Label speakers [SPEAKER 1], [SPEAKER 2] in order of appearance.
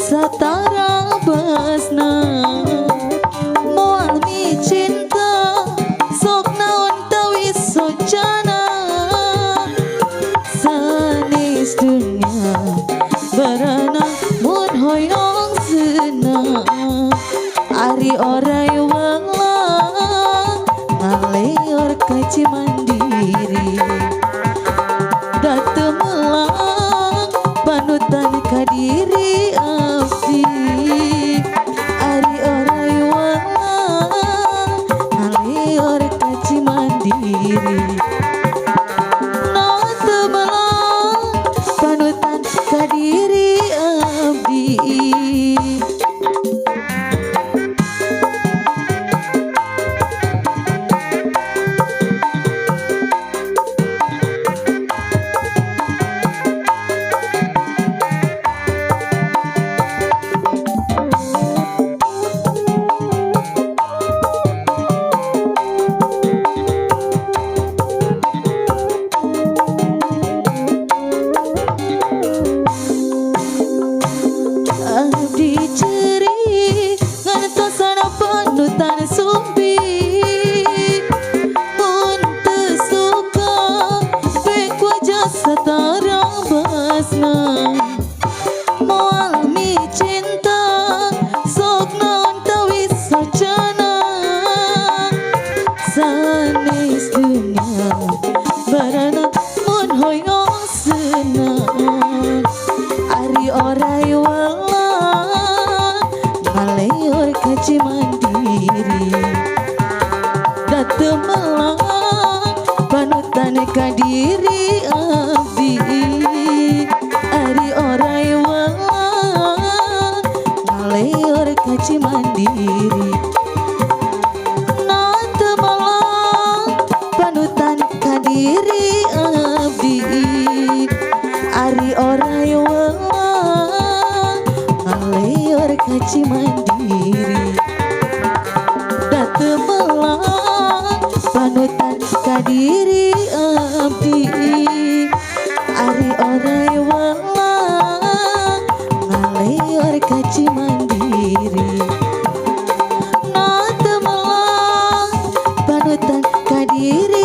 [SPEAKER 1] Satara basna moal mi cinta sok naon tawis sojana sanis dunia barana mun hoyong sena ari orai wala ngaleor kaci mandiri datu melang panutan kadiri ari orai wala ngaleor kaci mandiri no tebelang panutan kadiri abdi. Sanis dunia barana mun hoyong sena ari orai wala ngaleor kaci mandiri datu melang panutan kadiri abdi ari orai wala ngaleor kaci mandiri kadiri abdi ari orai wala ngaleor kaci mandiri datu melang panutan kadiri abdi ari orai wala ngaleor kaci mandiri no temelang panutan kadiri